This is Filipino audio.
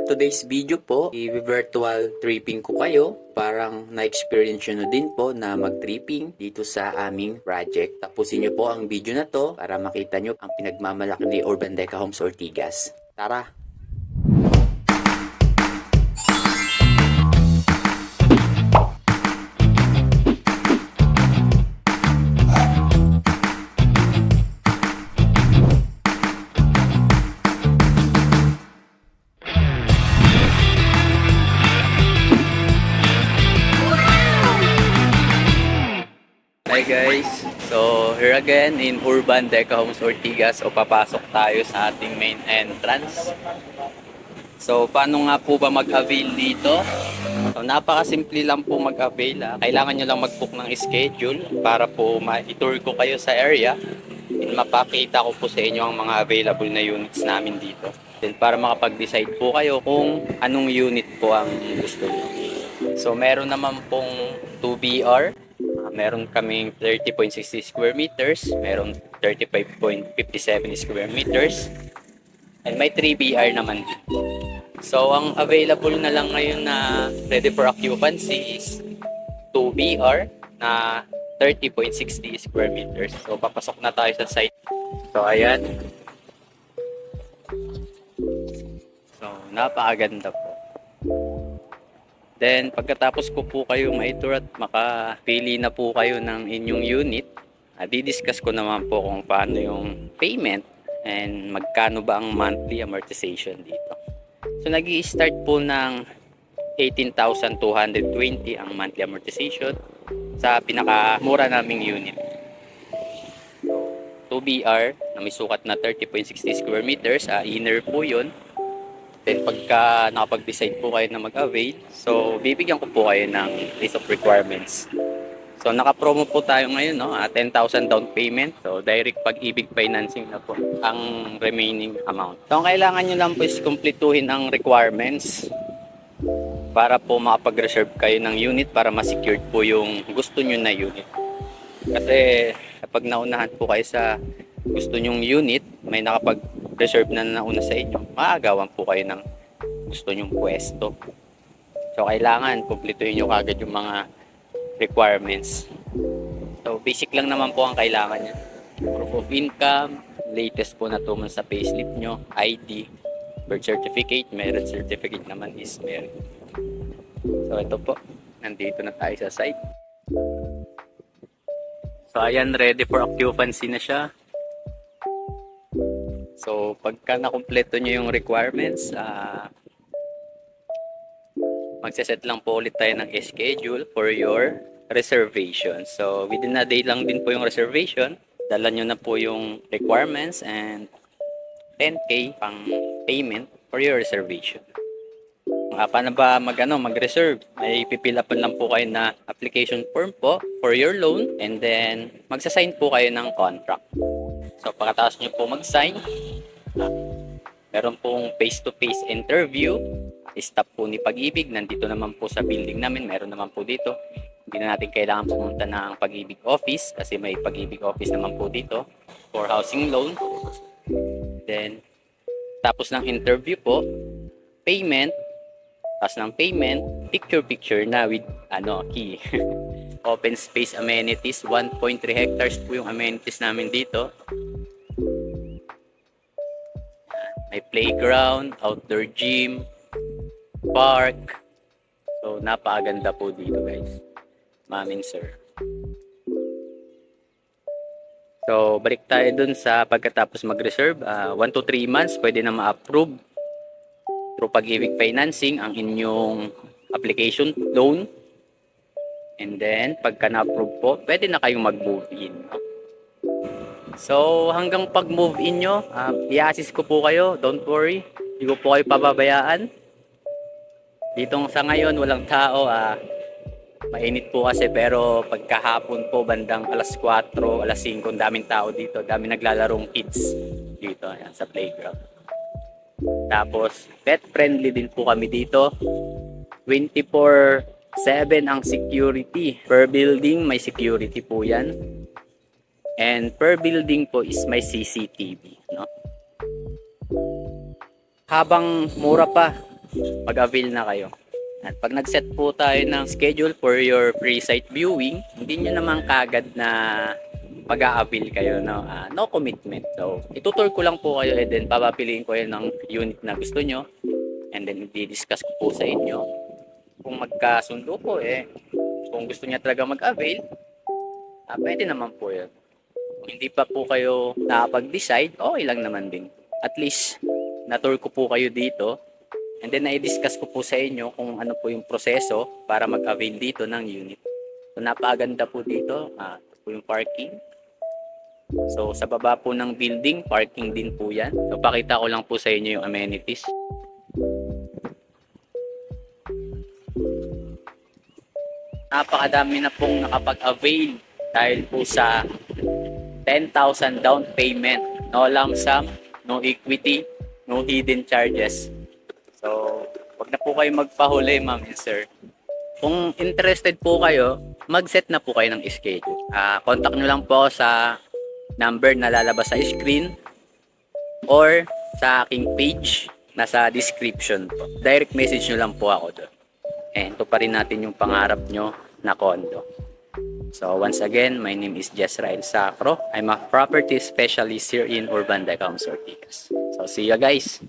today's video po, i-virtual tripping ko kayo. Parang na-experience nyo na din po na mag-tripping dito sa aming project. Tapusin nyo po ang video na to para makita nyo ang pinagmamalaki ni Urban Deca Homes Ortigas. Tara! Hi guys! So here again in Urban Deca Homes Ortigas o papasok tayo sa ating main entrance. So paano nga po ba mag-avail dito? So napakasimple lang po mag-avail. Kailangan nyo lang mag-book ng schedule para po ma-tour ko kayo sa area and mapakita ko po sa inyo ang mga available na units namin dito. Then para makapag-decide po kayo kung anong unit po ang gusto nyo. So meron naman pong 2BR. Meron kaming 30.60 square meters, meron 35.57 square meters, and may 3BR naman din. So, ang available na lang ngayon na ready for occupancy is 2BR na 30.60 square meters. So, papasok na tayo sa site. So, ayan. So, napakaganda po. Then, pagkatapos ko po kayo ma-tour at makapili na po kayo ng inyong unit, di-discuss ko naman po kung paano yung payment and magkano ba ang monthly amortization dito. So, nag-i-start po ng 18,220 ang monthly amortization sa pinakamura naming unit. 2BR na may sukat na 30.60 square meters, inner po yun. Then pagka nakapag-decide po kayo na mag-avail, so bibigyan ko po kayo ng list of requirements. So naka-promo po tayo ngayon, no? 10,000 down payment. So direct pag-ibig financing na po ang remaining amount. So ang kailangan nyo lang po is kumpletuhin ang requirements para po makapag-reserve kayo ng unit para ma-secured po yung gusto nyo na unit. Kasi kapag naunahan po kayo sa gusto nyong unit, may nakapag-reserve na nauna sa inyo, maagawan po kayo ng gusto nyong pwesto. So, kailangan kumpletuhin nyo kagad yung mga requirements. So, basic lang naman po ang kailangan nyo. Proof of income, latest po na 2 months sa payslip nyo, ID, birth certificate, marriage certificate naman is meron. So, ito po. Nandito na tayo sa site. So, ayan, ready for occupancy na siya. So, pagka nakumpleto nyo yung requirements, magsaset lang po ulit tayo ng schedule for your reservation. So, within a day lang din po yung reservation. Dala nyo na po yung requirements and 10K pang payment for your reservation. Paano ba mag-reserve? May pipilapan lang po kayo na application form po for your loan and then magsasign po kayo ng contract. So, pagkatapos nyo po mag-sign, meron pong face-to-face interview. Staff po ni Pag-ibig, nandito naman po sa building namin. Meron naman po dito. Hindi na natin kailangan pumunta ng Pag-ibig office kasi may Pag-ibig office naman po dito for housing loan. Then, tapos ng interview po, payment. Tapos ng payment, picture-picture na with key. Open space amenities, 1.3 hectares po yung amenities namin dito. May playground, outdoor gym, park. So, napakaganda po dito guys. Mamin sir. So, balik tayo dun sa pagkatapos mag-reserve. 1 to 3 months, pwede na ma-approve through Pag-ibig Financing ang inyong application loan. And then, pagka na-approve po, pwede na kayong mag-move in. So, hanggang pag-move in nyo, i-assist ko po kayo. Don't worry. Hindi ko po kayo pababayaan. Dito sa ngayon, walang tao. Mainit po kasi, pero pagkahapon po, bandang alas 4, alas 5, daming tao dito. Daming naglalarong kids dito ayan, sa playground. Tapos, pet-friendly din po kami dito. 24/7 ang security. Per building, may security po yan. And per building po is may CCTV. No? Habang mura pa mag-avail na kayo. At pag nag-set po tayo ng schedule for your free site viewing, hindi nyo naman kagad na mag-a-avail kayo, no? No commitment. So, itutur ko lang po kayo and then papapiliin ko kayo ng unit na gusto nyo and then i-discuss ko po sa inyo. Kung magkasundo po kung gusto niya talaga mag-avail, pwede naman po yun. Kung hindi pa po kayo nakapag-decide, okay lang naman din. At least, na-tour ko po kayo dito and then na-discuss ko po sa inyo kung ano po yung proseso para mag-avail dito ng unit. So, napakaganda po dito. Ito po yung parking. So, sa baba po ng building, parking din po yan. So, pakita ko lang po sa inyo yung amenities. Napakadami na pong nakapag-avail dahil po sa 10,000 down payment. No lump sum, no equity, no hidden charges. So, wag na po kayo magpahuli, ma'am and sir. Kung interested po kayo, mag-set na po kayo ng schedule. Contact nyo lang po sa number na lalabas sa screen or sa aking page nasa description po. Direct message nyo lang po ako doon. And ito pa rin natin yung pangarap nyo na condo. So once again, my name is Jezrael Sacro. I'm a property specialist here in Urban Decams, Ortigas. So see you guys!